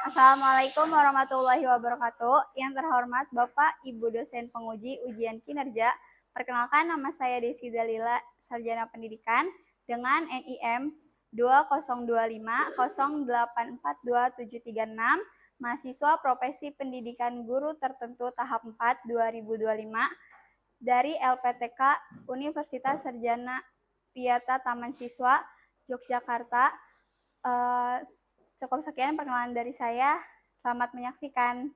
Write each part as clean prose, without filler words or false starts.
Assalamualaikum warahmatullahi wabarakatuh. Yang terhormat Bapak Ibu dosen penguji ujian kinerja. Perkenalkan, nama saya Desi Dalila, Sarjana Pendidikan dengan NIM 202508427736, mahasiswa profesi pendidikan guru tertentu tahap 4 2025 dari LPTK Universitas Sarjana Piata Taman Siswa Yogyakarta. Cukup sekian perkenalan dari saya. Selamat menyaksikan.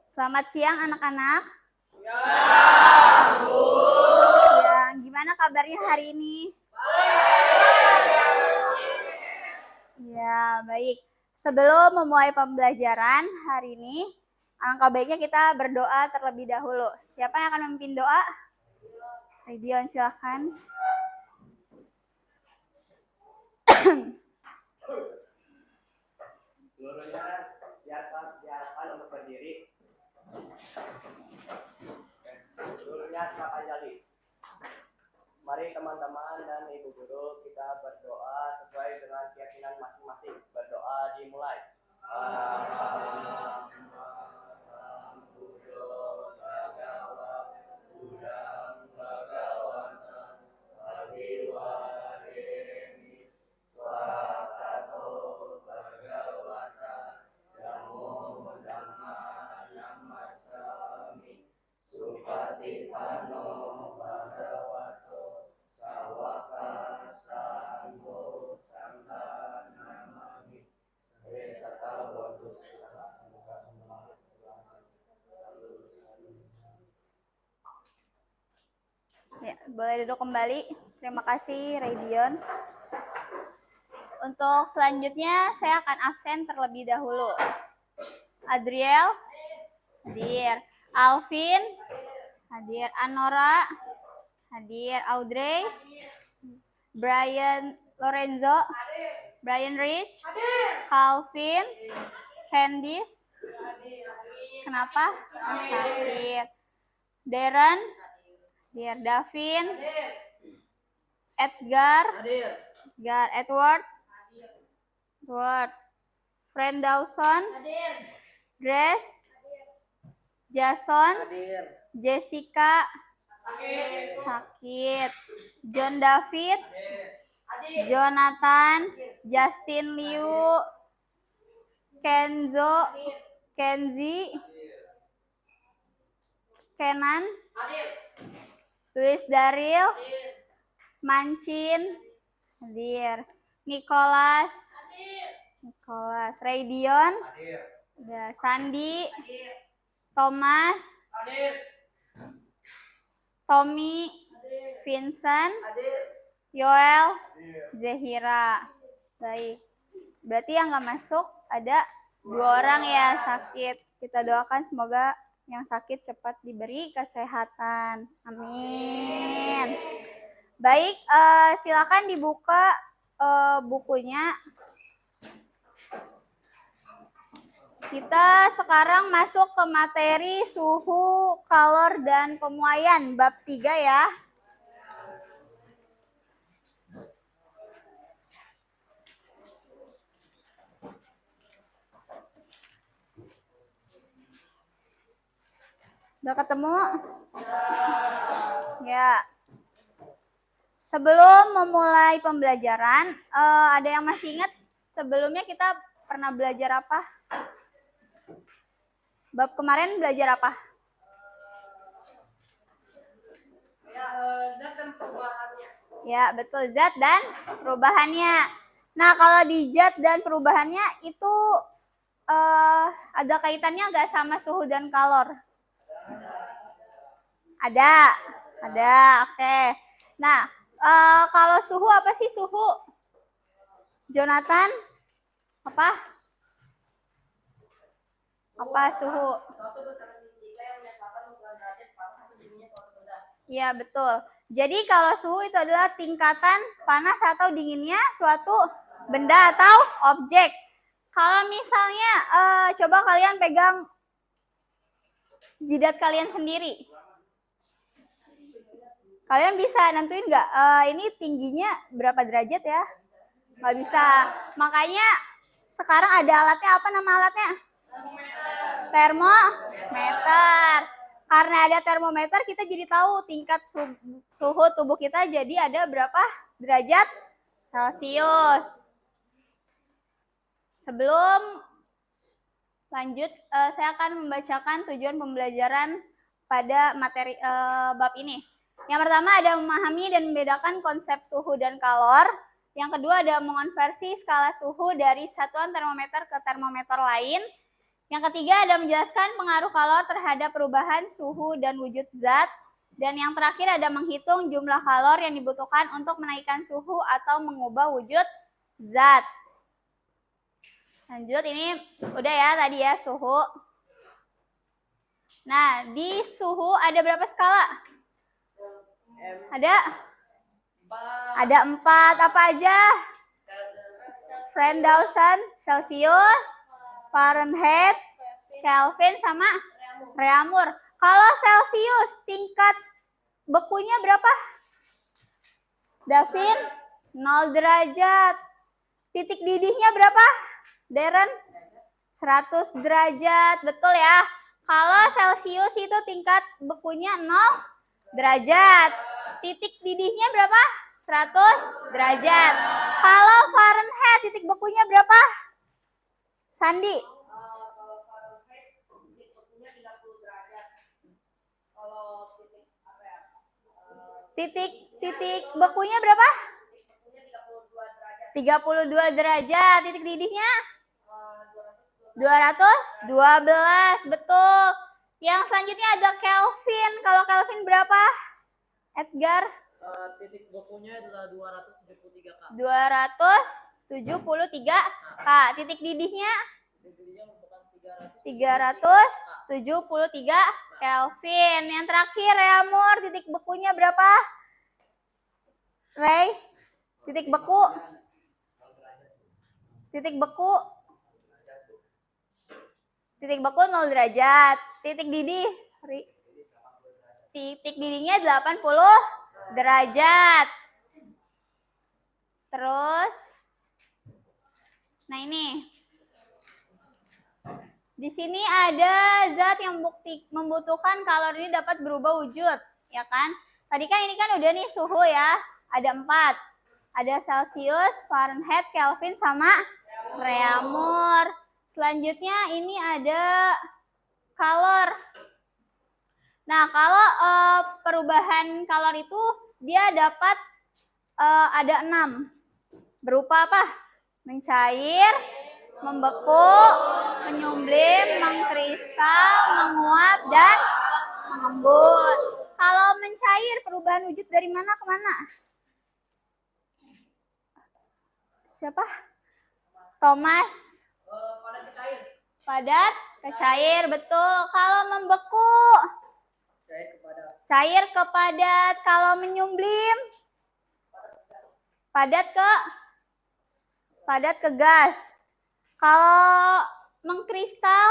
Selamat siang anak-anak. Ya, Bu. Siang. Gimana kabarnya hari ini? Ya, baik. Sebelum memulai pembelajaran hari ini, alangkah baiknya kita berdoa terlebih dahulu. Siapa yang akan memimpin doa? Radion, silakan. Seluruhnya diarahkan untuk berdiri. Seluruhnya silakan jadi. Mari teman-teman dan ibu guru kita berdoa sesuai dengan keyakinan masing-masing. Berdoa dimulai. Ya, boleh duduk kembali. Terima kasih, Radion. Untuk selanjutnya, saya akan absen terlebih dahulu. Adriel, hadir. Alvin, hadir. Anora, hadir. Audrey, Brian Lorenzo, Brian Rich, Calvin, Candice. Kenapa? Sakit. Darren, hadir. Davin, Edgar, Edward, Friend Dawson, Grace, Jason, Jessica, sakit. John David, Jonathan, Justin Liu, Kenzo, Kenzi, Kenan, Luis Daril, Mancin, hadir. Nicholas, Radion, Sandi, Thomas, Tommy, Vincent, Yoel, Zahira. Baik. Berarti yang nggak masuk ada 2 orang ya sakit. Kita doakan semoga yang sakit cepat diberi kesehatan. Amin. Baik, silakan dibuka bukunya. Kita sekarang masuk ke materi suhu, kalor, dan pemuaian bab 3 ya. Udah ketemu? Ya. Sebelum memulai pembelajaran, ada yang masih ingat sebelumnya kita pernah belajar apa? Bab kemarin belajar apa? Zat dan perubahannya. Ya, betul, zat dan perubahannya. Nah, kalau di zat dan perubahannya itu ada kaitannya nggak sama suhu dan kalor? Ada, oke. Nah, kalau suhu apa sih suhu? Jonathan, apa suhu? Iya, betul. Jadi kalau suhu itu adalah tingkatan panas atau dinginnya suatu benda atau objek. Kalau misalnya coba kalian pegang jidat kalian sendiri. Kalian bisa nentuin nggak ini tingginya berapa derajat ya? Nggak bisa. Makanya sekarang ada alatnya, apa nama alatnya? Termometer. Karena ada termometer kita jadi tahu tingkat suhu tubuh kita jadi ada berapa derajat Celcius. Sebelum lanjut, saya akan membacakan tujuan pembelajaran pada materi bab ini. Yang pertama ada memahami dan membedakan konsep suhu dan kalor. Yang kedua ada mengonversi skala suhu dari satuan termometer ke termometer lain. Yang ketiga ada menjelaskan pengaruh kalor terhadap perubahan suhu dan wujud zat. Dan yang terakhir ada menghitung jumlah kalor yang dibutuhkan untuk menaikkan suhu atau mengubah wujud zat. Lanjut, ini udah ya tadi ya suhu. Nah, di suhu ada berapa skala? Ada 4. Apa aja? Fahrenheit, Celsius, Fahrenheit, Kelvin, sama Reaumur. Kalau Celsius, tingkat bekunya berapa? Davin? 0 derajat. Titik didihnya berapa? Darren? 100 derajat. Betul ya? Kalau Celsius itu tingkat bekunya 0 derajat. Titik didihnya berapa? 100 derajat. Kalau Fahrenheit titik bekunya berapa? Sandi? Titik bekunya berapa? 32 derajat. Titik didihnya? 212. Betul. Yang selanjutnya ada Kelvin. Kalau Kelvin berapa? Edgar? Titik bekunya adalah 273 K. 273 K. Titik didihnya? Titik didihnya merupakan 373 Kelvin. Yang terakhir Reaumur, titik bekunya berapa? Ray? Titik beku? Titik beku 0 derajat. Titik didih, titik didihnya 80 derajat. Terus, nah ini, di sini ada zat yang membutuhkan kalor ini dapat berubah wujud, ya kan? Tadi kan ini kan udah nih suhu ya, ada 4. Ada Celsius, Fahrenheit, Kelvin, sama Reaumur. Selanjutnya ini ada kalor. Nah, kalau perubahan kalor itu dia dapat ada 6. Berupa apa? Mencair, membeku, menyumblim, mengkristal, menguap, dan mengembun. Kalau mencair, perubahan wujud dari mana ke mana? Siapa? Thomas. Padat ke cair, betul. Kalau membeku, cair ke padat. Kalau menyumblim, padat ke gas. Kalau mengkristal,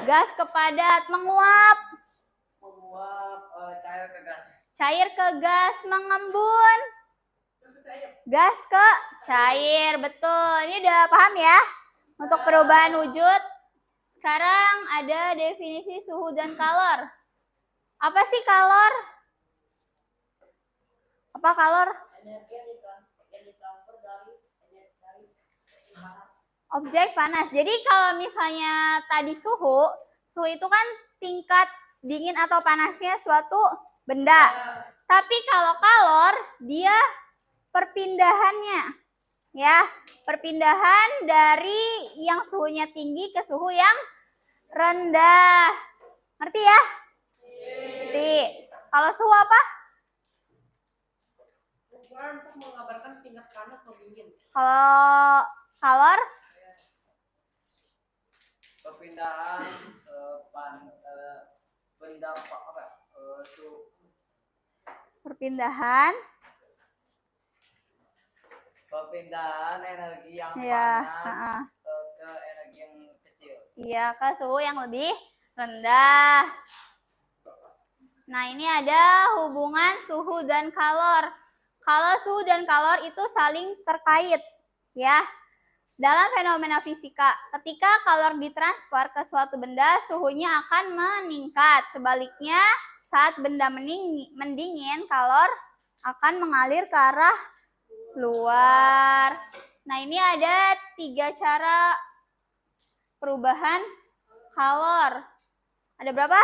gas ke padat. Menguap, cair ke gas. Mengembun, gas ke cair, betul. Ini udah paham ya untuk perubahan wujud. Sekarang ada definisi suhu dan kalor. Apa sih kalor? Apa kalor? Objek panas. Jadi kalau misalnya tadi suhu itu kan tingkat dingin atau panasnya suatu benda. Tapi kalau kalor, dia perpindahannya, ya, perpindahan dari yang suhunya tinggi ke suhu yang rendah. Ngerti ya? Ngerti. Kalau suhu apa? Ukuran untuk menggambarkan tingkat panas atau dingin. Kalau kalor? Perpindahan benda perpindahan energi yang panas ke energi yang kecil. Iya, ke suhu yang lebih rendah. Nah, ini ada hubungan suhu dan kalor. kalau suhu dan kalor itu saling terkait, ya. Dalam fenomena fisika, ketika kalor ditransfer ke suatu benda, suhunya akan meningkat. Sebaliknya, saat benda mendingin, kalor akan mengalir ke arah luar. Nah, ini ada 3 cara perubahan kalor. Ada berapa?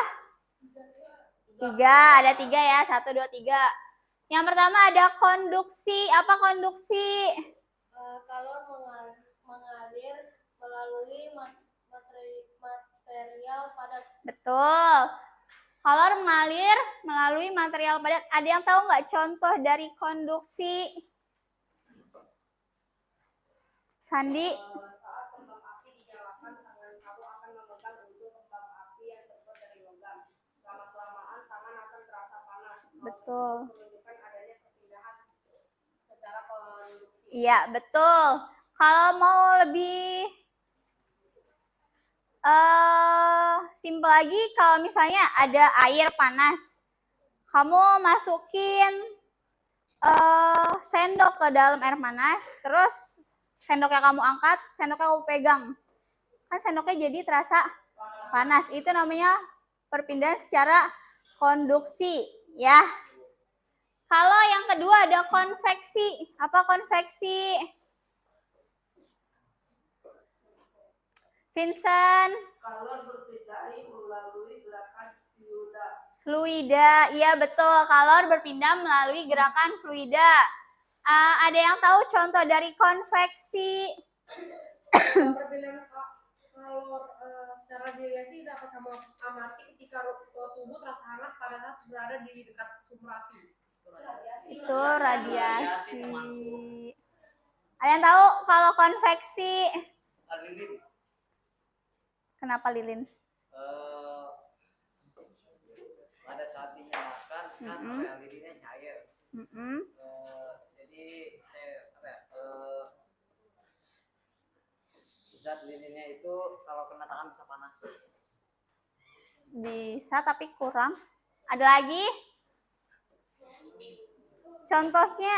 3, ada 3 ya. 1, 2, 3. Yang pertama ada konduksi. Apa konduksi? Kalor mengalir melalui material padat. Betul. Kalor mengalir melalui material padat. Ada yang tahu nggak contoh dari konduksi? Sandi? Saat kembang api dinyalakan, tangan kamu akan memegang ujung kembang api yang terbuat dari logam. Lama-kelamaan tangan akan terasa panas. Betul. Menunjukkan adanya perpindahan secara konduksi. Iya, betul. Kalau mau lebih simpel lagi, kalau misalnya ada air panas, kamu masukin sendok ke dalam air panas, terus sendoknya kamu angkat, sendoknya kamu pegang, kan sendoknya jadi terasa panas. Itu namanya perpindahan secara konduksi, ya. Kalau yang kedua ada konveksi. Apa konveksi? Vincent? Kalor berpindah melalui gerakan fluida. Fluida, iya betul. Kalor berpindah melalui gerakan fluida. Ada yang tahu contoh dari konveksi? Perbedaan kalor secara radiasi dapat kamu amati ketika tubuh terasa hangat pada saat berada di dekat sumber api. Itu radiasi. Ada yang tahu kalau konveksi? Lilin. Kenapa lilin? Pada saat dinyalakan kan lilinnya cair. Jadi zat lilinnya itu kalau kena tangan bisa panas. Bisa tapi kurang. Ada lagi? Contohnya?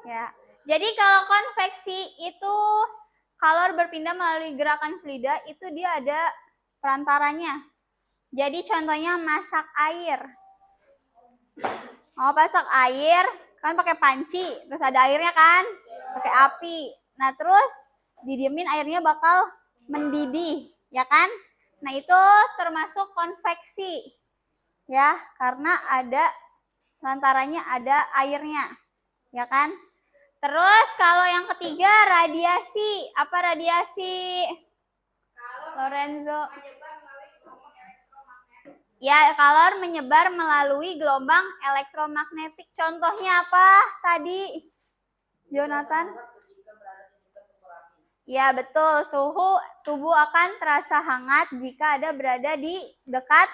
Ya. Jadi kalau konveksi itu kalor berpindah melalui gerakan fluida, itu dia ada perantaranya. Jadi contohnya masak air. Mau masak air, kan pakai panci, terus ada airnya kan, pakai api. Nah terus didiemin airnya bakal mendidih, ya kan? Nah itu termasuk konveksi, ya, karena ada perantaranya, ada airnya, ya kan? Terus kalau yang ketiga radiasi. Apa radiasi? Lorenzo. Ya, kalor menyebar melalui gelombang elektromagnetik. Contohnya apa tadi, Jonathan? Ya, betul. Suhu tubuh akan terasa hangat jika ada berada di dekat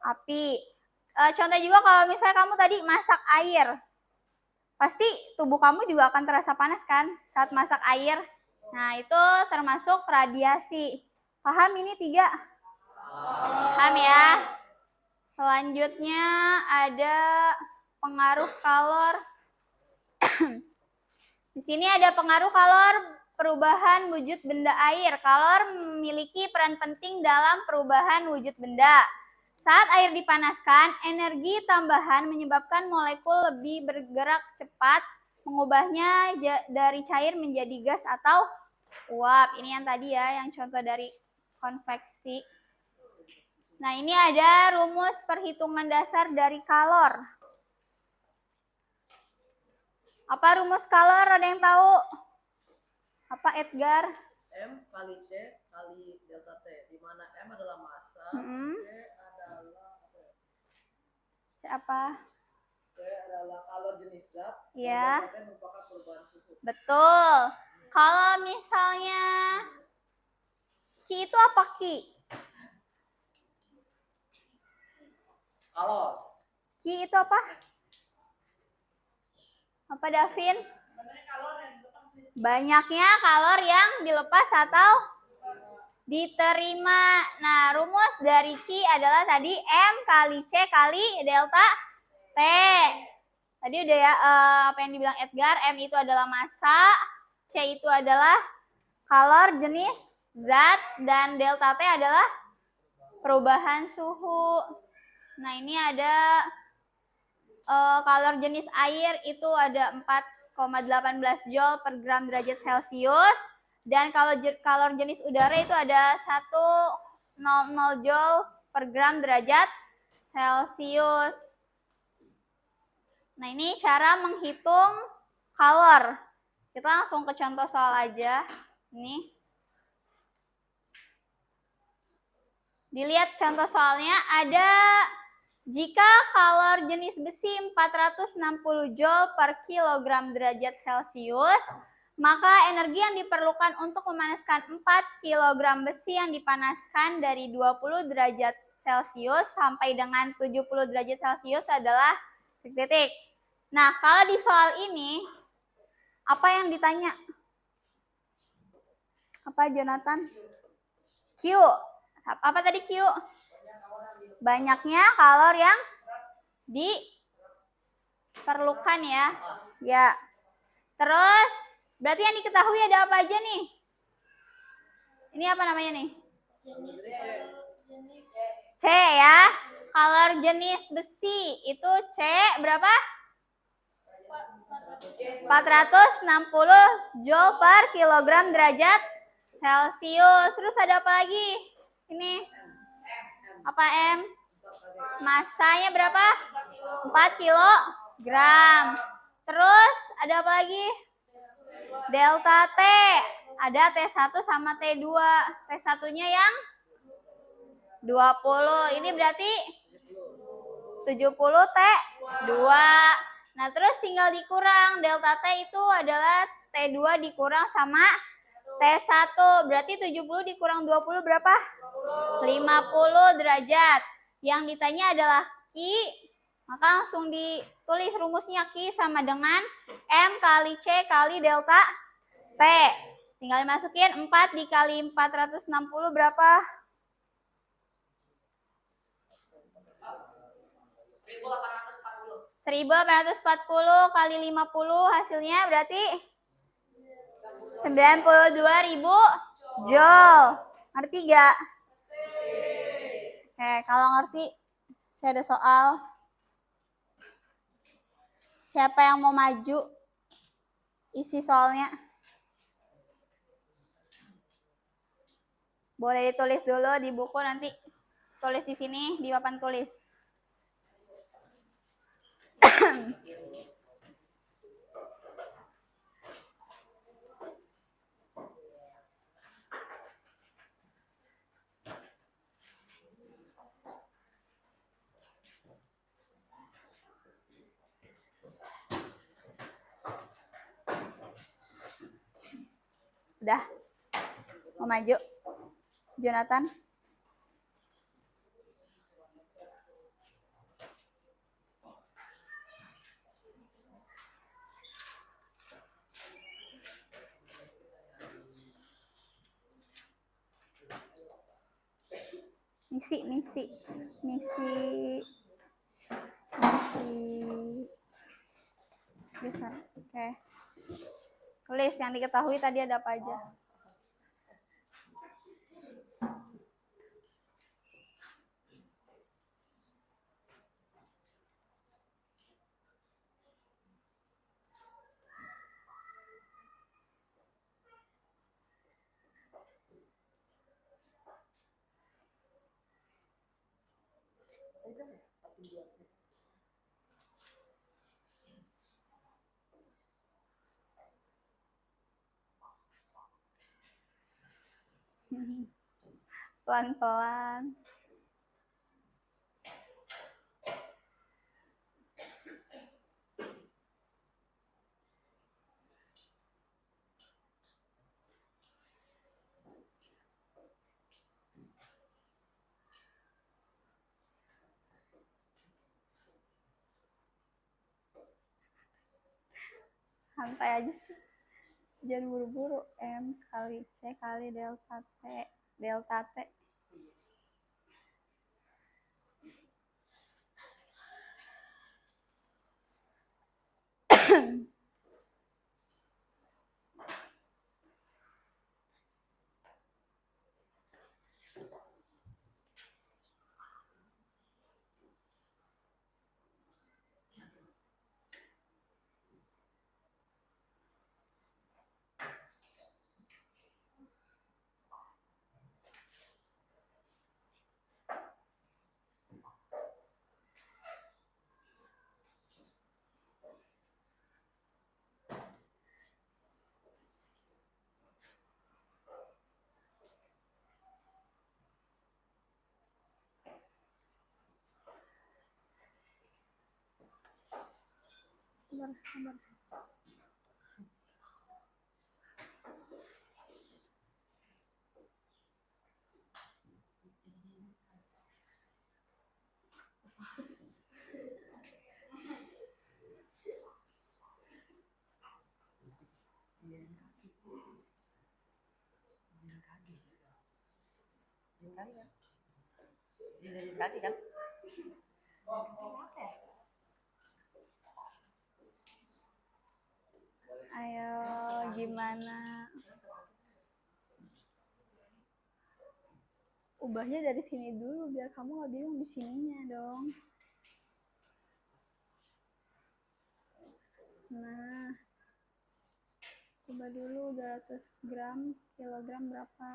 api. Contoh juga kalau misalnya kamu tadi masak air. Pasti tubuh kamu juga akan terasa panas kan saat masak air. Nah, itu termasuk radiasi. Paham ini 3? Paham ya? Selanjutnya ada pengaruh kalor. Di sini ada pengaruh kalor perubahan wujud benda air. Kalor memiliki peran penting dalam perubahan wujud benda. Saat air dipanaskan, energi tambahan menyebabkan molekul lebih bergerak cepat, mengubahnya dari cair menjadi gas atau uap. Ini yang tadi ya, yang contoh dari konveksi. Nah, ini ada rumus perhitungan dasar dari kalor. Apa rumus kalor? Ada yang tahu? Apa, Edgar? M kali C kali delta T, di mana M adalah massa, C apa? C adalah kalor jenis zat, Ya. delta T merupakan perubahan suhu. Betul. Kalau misalnya Ki itu apa Ki? Kalor. Ki itu apa? Apa Davin? Banyaknya kalor yang dilepas atau diterima. Nah, rumus dari Ki adalah tadi M kali C kali delta T. Tadi udah ya, apa yang dibilang Edgar, M itu adalah massa, C itu adalah kalor, jenis, zat, dan delta T adalah perubahan suhu. Nah, ini ada kalor jenis air itu ada 4,18 Joule per gram derajat Celcius. Dan kalor jenis udara itu ada 100 Joule per gram derajat Celcius. Nah, ini cara menghitung kalor. Kita langsung ke contoh soal aja. Nih. Dilihat contoh soalnya, ada jika kalor jenis besi 460 Joule per kilogram derajat Celcius, maka energi yang diperlukan untuk memanaskan 4 kg besi yang dipanaskan dari 20 derajat Celcius sampai dengan 70 derajat Celcius adalah titik-titik. Nah, kalau di soal ini, apa yang ditanya? Apa, Jonathan? Q. Apa tadi Q? Banyaknya kalor yang diperlukan ya. Ya. Terus, berarti yang diketahui ada apa aja nih? Ini apa namanya nih? C ya. Kalor jenis besi itu C berapa? 460 Joule per kilogram derajat Celcius. Terus ada apa lagi? Ini apa M? Massanya berapa? 4 kilogram. Terus ada apa lagi? Delta T. Ada T1 sama T2. T1-nya yang 20. Ini berarti 70 T2. Nah, terus tinggal dikurang. Delta T itu adalah T2 dikurang sama T1. Berarti 70 dikurang 20 berapa? 50 derajat. Yang ditanya adalah Q. Maka langsung ditulis rumusnya. Q sama dengan M kali C kali delta T. Tinggal dimasukin 4 dikali 460 berapa? 1840 kali 50 hasilnya berarti 92.000 Joule. Ngerti gak? Oke, kalau ngerti saya ada soal. Siapa yang mau maju? Isi soalnya. Boleh ditulis dulu di buku, nanti tulis di sini di papan tulis. Udah? Mau maju? Jonathan? Misi. Bisa. Oke. Tulis yang diketahui tadi ada apa aja. Pelan-pelan. Santai aja sih. Jangan buru-buru. M kali C kali delta T. sabar. Kaki kan? Ayo, gimana? Ubahnya dari sini dulu biar kamu nggak bingung di sininya dong. Nah, ubah dulu 200 gram, kilogram berapa?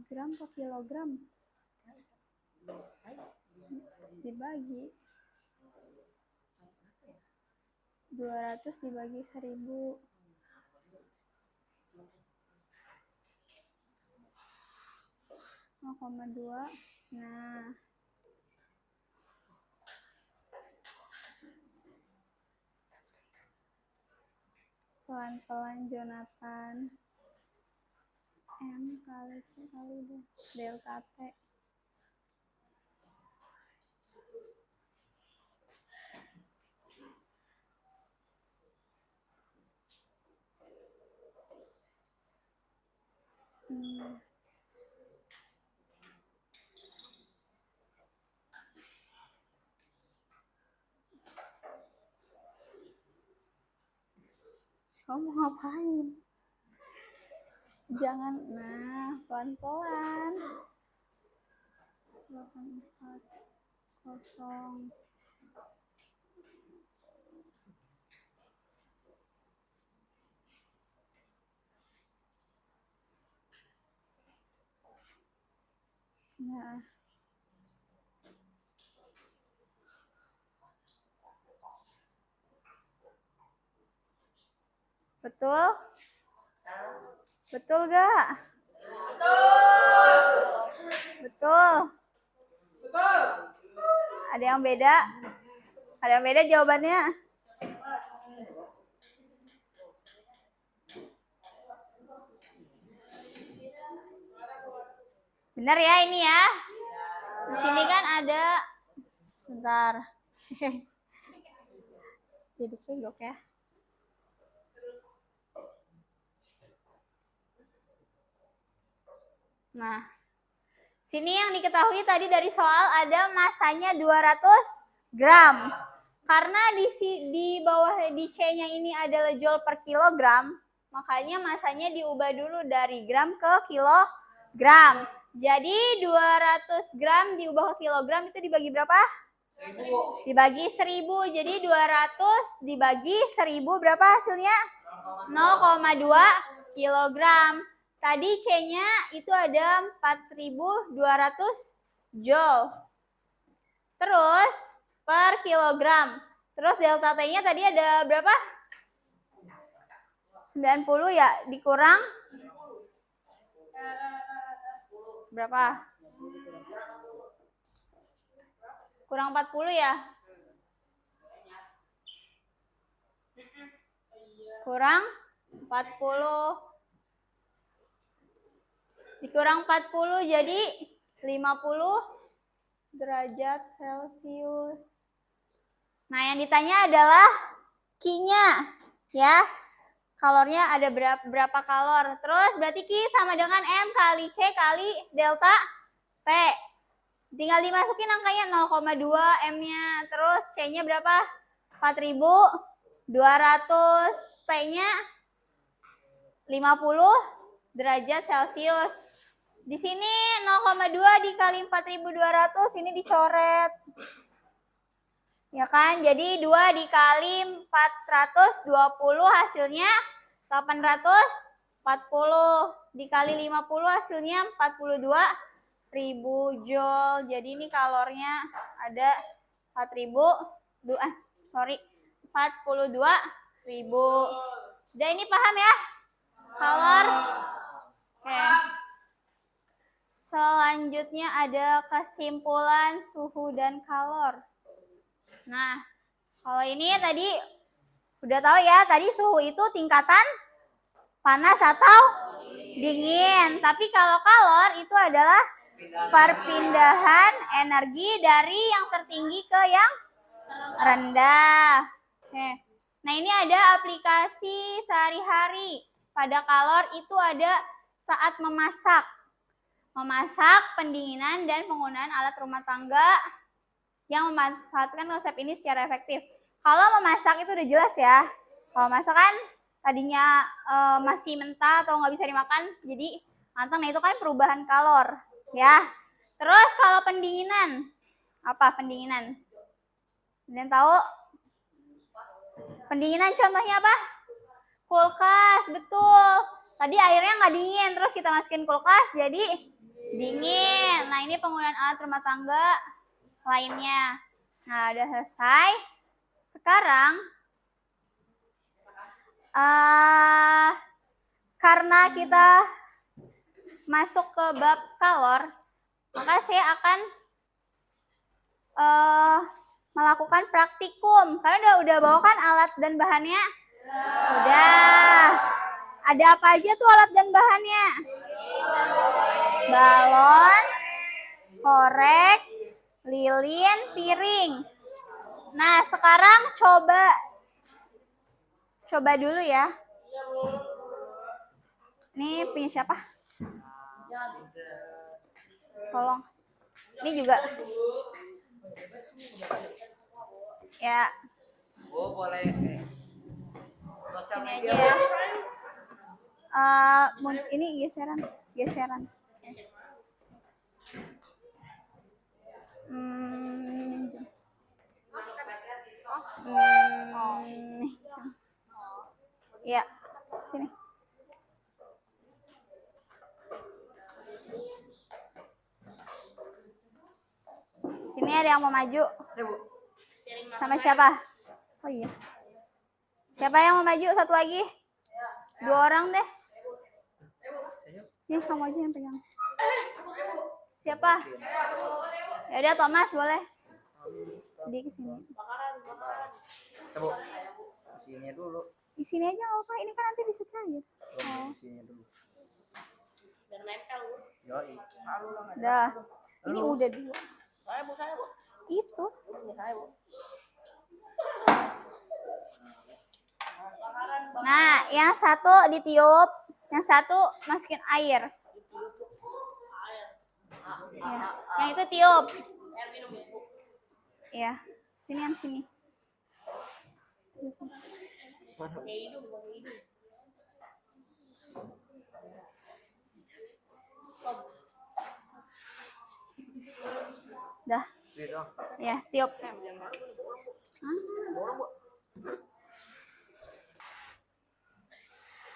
Gram per kilogram? Dibagi. 200 dibagi 1000. 0,2. Nah, pelan-pelan Jonathan. M kali C kali D. Delta T. Kamu mau ngapain? Jangan, nah, pelan-pelan. 84 kosong. Nah, betul? Betul gak? Betul. Ada yang beda? Ada yang beda jawabannya? Benar ya ini ya? Di sini kan ada, bentar. Jadi kegok ya. Nah, sini yang diketahui tadi dari soal ada masanya 200 gram. Karena di bawah di C-nya ini adalah joule per kilogram, makanya masanya diubah dulu dari gram ke kilogram. Jadi 200 gram diubah ke kilogram itu dibagi berapa? 1000. Dibagi 1000. Jadi 200 dibagi 1000 berapa hasilnya? 0,2 kilogram. Tadi C-nya itu ada 4200 joule. Terus per kilogram. Terus delta T-nya tadi ada berapa? 90 ya, dikurang berapa? Kurang 40 ya? Kurang 40. Dikurang 40 jadi 50 derajat Celcius. Nah, yang ditanya adalah Q-nya ya. Kalornya ada berapa kalor. Terus berarti Q sama dengan M kali C kali delta T. Tinggal dimasukin angkanya 0,2 M-nya. Terus C-nya berapa? 4200. T-nya 50 derajat Celcius. Di sini 0,2 dikali 4200 ini dicoret. Ya kan? Jadi 2 dikali 420 hasilnya 840. Dikali 50 hasilnya 42.000 joule. Jadi ini kalornya ada 42.000. Udah ini paham ya? Kalor. Oke. Selanjutnya ada kesimpulan suhu dan kalor. Nah, kalau ini tadi udah tahu ya, tadi suhu itu tingkatan panas atau dingin. Tapi kalau kalor itu adalah perpindahan energi dari yang tertinggi ke yang rendah. Oke. Nah, ini ada aplikasi sehari-hari. Pada kalor itu ada saat memasak. Memasak, pendinginan, dan penggunaan alat rumah tangga yang memanfaatkan konsep ini secara efektif. Kalau memasak itu udah jelas ya. Kalau masak kan tadinya masih mentah atau nggak bisa dimakan, jadi matang. Nah, itu kan perubahan kalor. Ya. Terus kalau pendinginan, apa pendinginan? Kalian tahu? Pendinginan contohnya apa? Kulkas, betul. Tadi airnya nggak dingin, terus kita masukin kulkas jadi dingin. Nah, ini penggunaan alat rumah tangga lainnya. Nah, udah selesai. Sekarang, karena kita masuk ke bab kalor, maka saya akan melakukan praktikum. Kalian udah bawa kan alat dan bahannya? Udah. Ada apa aja tuh alat dan bahannya? Balon, korek, lilin, piring. Nah, sekarang coba dulu ya. Ini punya siapa? Tolong. Ini juga. Ya. Oh, boleh. Sini aja ya. Ini geseran. Ya, sini. Sini ada yang mau maju. Sama siapa? Oh iya. Siapa yang mau maju? Satu lagi? 2 orang deh. Nih, kamu aja yang pegang. Siapa? Ya udah, Thomas boleh. Di kesini. Coba. Sini dulu. Di sini aja nggak apa-apa. Ini kan nanti bisa cair. Oh. Sini dulu. Dan nempel. Yoi. Udah. Ini udah 2. Saya Bu. Itu. Saya Bu. Nah, yang satu ditiup, yang satu masukin air. Ya. Yang itu tiup. Air minum Bu. Ya, sini yang sini. Pakai hidung. Dah. Ya, tiup.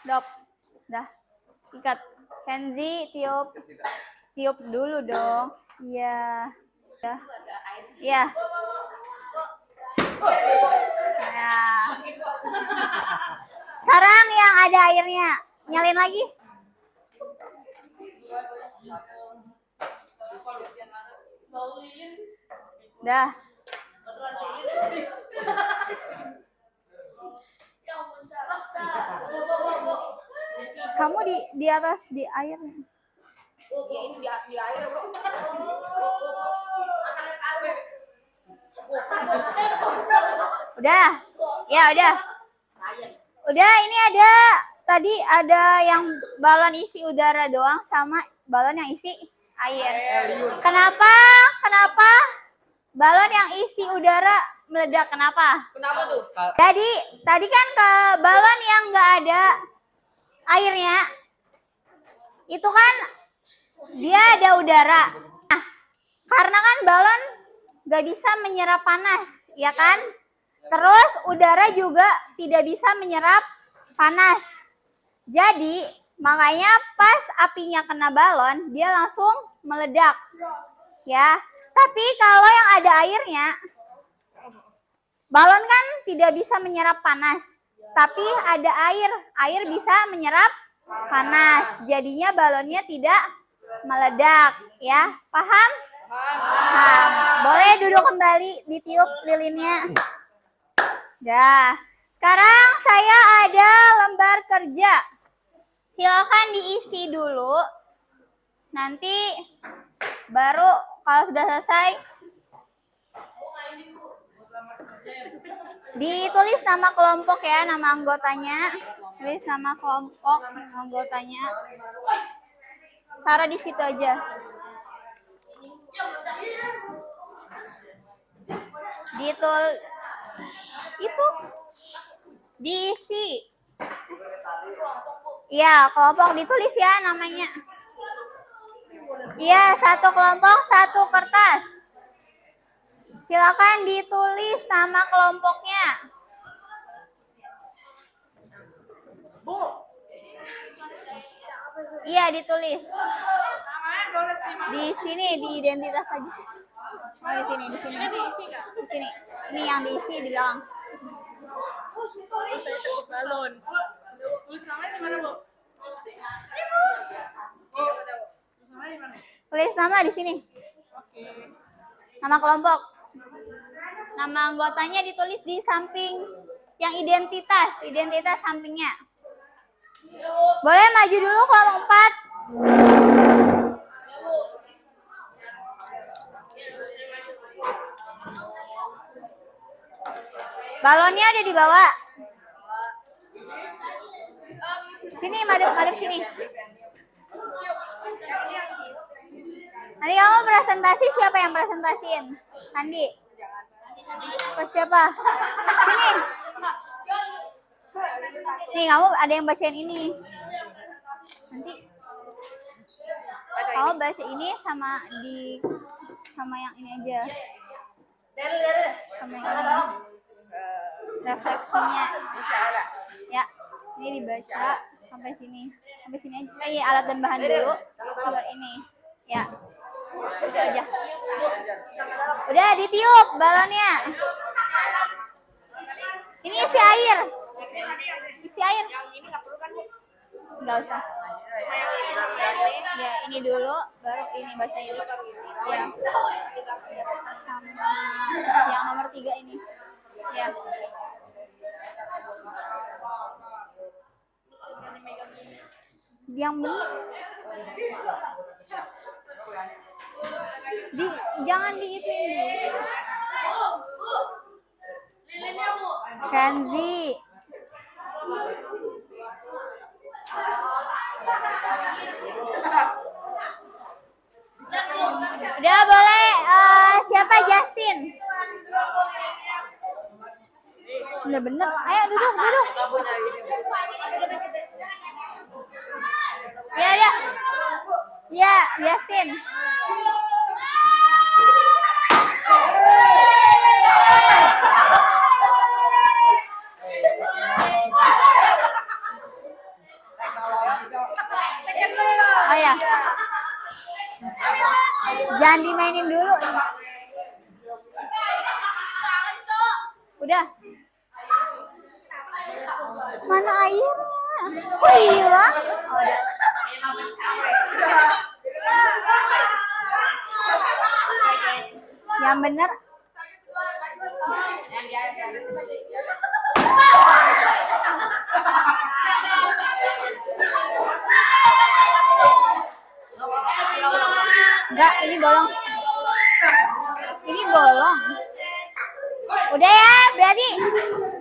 Dop. Dah. Ikat. Kenzi, tiup. Tiup dulu dong. Iya. Dah. Iya. Nah. Sekarang yang ada airnya. Nyalain lagi. Dah. Kamu di atas di air. Ini di air, Bro. Udah. Ya, udah. Udah, ini tadi ada yang balon isi udara doang sama balon yang isi air. Kenapa balon yang isi udara meledak? Kenapa? Kenapa tuh? Jadi tadi kan ke balon yang nggak ada airnya, itu kan dia ada udara. Nah, karena kan balon nggak bisa menyerap panas, ya kan? Terus udara juga tidak bisa menyerap panas. Jadi makanya pas apinya kena balon, dia langsung meledak. Ya. Tapi kalau yang ada airnya, balon kan tidak bisa menyerap panas. Tapi ada air bisa menyerap panas. Jadinya balonnya tidak meledak, ya. Paham? Nah, boleh duduk kembali, ditiup lilinnya. Dah. Sekarang saya ada lembar kerja. Silakan diisi dulu. Nanti baru kalau sudah selesai ditulis nama kelompok ya, nama anggotanya. Tulis nama kelompok anggotanya. Taruh di situ aja. Itu diisi. Iya, kelompok ditulis ya namanya. Iya, satu kelompok, satu kertas. Silakan ditulis nama kelompoknya. Iya, ditulis. Di sini, di identitas aja. Oh, di sini, di sini. Di sini. Ini yang diisi di belakang. Balon. Tulis namanya di mana, Bu? Tulis nama di sini. Oke. Nama kelompok. Nama anggotanya ditulis di samping yang identitas sampingnya. Boleh maju dulu kelompok 4. Balonnya ada di bawah. Sini, madep sini. Nanti kamu presentasi, siapa yang presentasiin? Sandi. Apa siapa? Sini. Nih, kamu ada yang bacain ini. Nanti kamu baca ini sama yang ini aja. Sama yang ini. Refleksinya. Ya, ini dibaca sampai sini aja. Alat dan bahan dulu. Baru ini. Ya. Terus aja. Udah ditiup balonnya. Ini isi air. Enggak usah. Ya, ini dulu, baru ini bacain. Ya. Sama yang nomor 3 ini. Ya. Yang benar. Jangan diituin dulu. Kenzi. Udah boleh. Siapa Justin? Bener-bener. Ayo duduk. Ya. Ya, Justin. Oh ya. Jangan dimainin dulu. Udah. Mana airnya? Oh iya. Oh, udah. Yang bener. Enggak, ini bolong. Ini bolong. Udah ya, berarti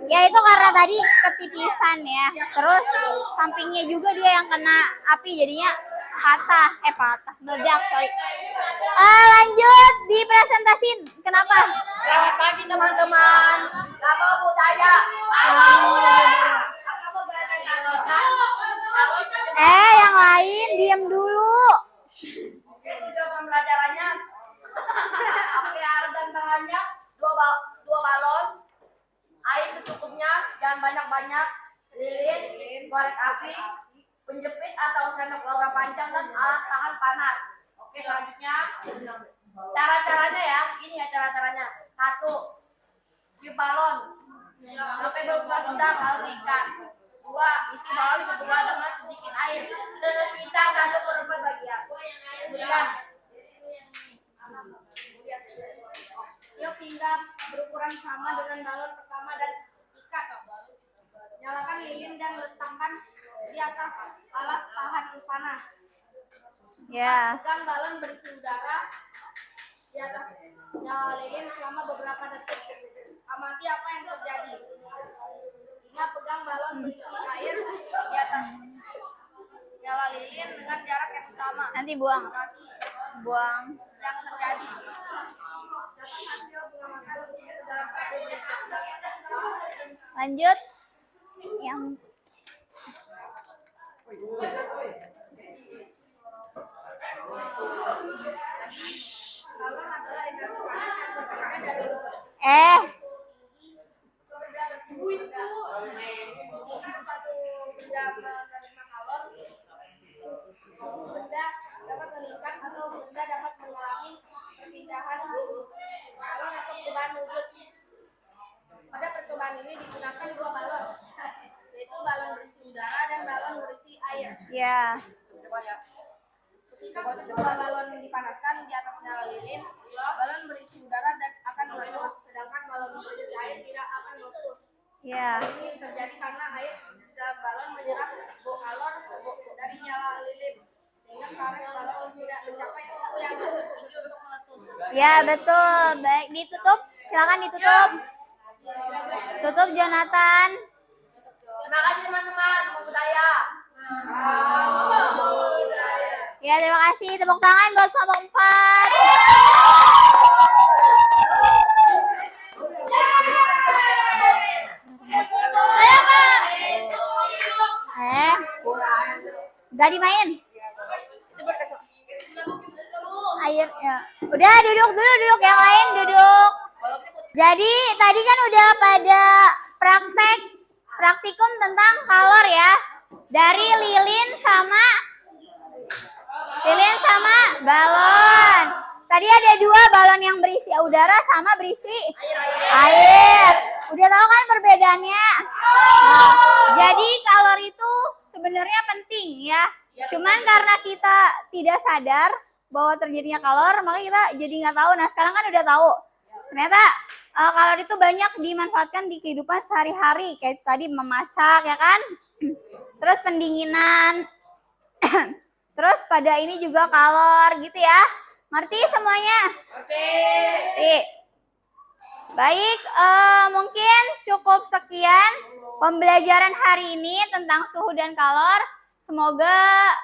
ya itu karena tadi ketipisan ya. Terus sampingnya juga dia yang kena api jadinya patah, meledak, sorry. Lanjut dipresentasin. Kenapa? Selamat pagi teman-teman. Nama budaya. Kamu presentasikan. Yang lain diem dulu. Oke, tujuan pembelajarannya. Air dan bahannya 2 balon, air secukupnya, jangan banyak-banyak, lilin, korek api, penjepit atau sendok logam panjang dan alat tahan panas. Oke, selanjutnya cara-caranya ya, ini ya cara-caranya. 1. Tiup balon sampai berubah sedang lalu ikat. 2. Isi balon kedua dengan sedikit air sekitar 1/4 bagian. Kemudian Tiup hingga berukuran sama dengan balon pertama dan ikat. Nyalakan lilin dan letakkan di atas alas tahan panas. Ya. Pegang balon berisi udara di atas nyala lilin selama beberapa detik. Amati apa yang terjadi. Ingat, pegang balon berisi air di atas nyala lilin dengan jarak yang sama. Nanti buang. Amati Buang. yang terjadi. Catat hasil pengamatan ke dalam tabel berikut. Lanjut. Yang Kalor adalah energi panas yang berasal dari ibu itu jika satu benda menerima kalor, suatu benda dapat meningkat atau benda dapat mengalami perpindahan kalor atau perubahan wujud. Pada percobaan ini digunakan dua balon, yaitu balon berisi udara dan balon berisi air. ya. Ketika kedua balon dipanaskan di atas nyala lilin, balon berisi udara dan akan meletus, sedangkan balon berisi air tidak akan meletus. Ya. Ini terjadi karena air di dalam balon menyerap kalor dari nyala lilin, sehingga karet balon tidak mencapai suhu yang tinggi untuk meletus. Ya, betul. Baik, ditutup. Silakan ditutup. Tutup, Jonathan. Terima kasih teman-teman, budaya. Ya, terima kasih. Tepuk tangan buat kelompok 4. Ayo, Kak. Gak dimain. Air, ya. Udah, duduk dulu, duduk. Yang lain duduk. Jadi, tadi kan udah pada praktikum tentang kalor ya. Dari lilin sama balon. Tadi ada 2 balon yang berisi udara sama berisi air. Udah tahu kan perbedaannya? Nah, jadi kalor itu sebenarnya penting ya. Cuman karena kita tidak sadar bahwa terjadinya kalor, maka kita jadi nggak tahu. Nah, sekarang kan udah tahu. Ternyata kalor itu banyak dimanfaatkan di kehidupan sehari-hari. Kayak tadi memasak ya kan? Terus pendinginan. Terus pada ini juga kalor gitu ya. Ngerti semuanya? Ngerti. Baik, mungkin cukup sekian pembelajaran hari ini tentang suhu dan kalor. Semoga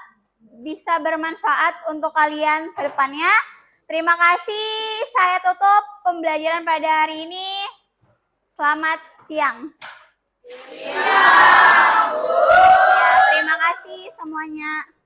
bisa bermanfaat untuk kalian ke depannya. Terima kasih. Saya tutup pembelajaran pada hari ini. Selamat siang. Ya, terima kasih semuanya.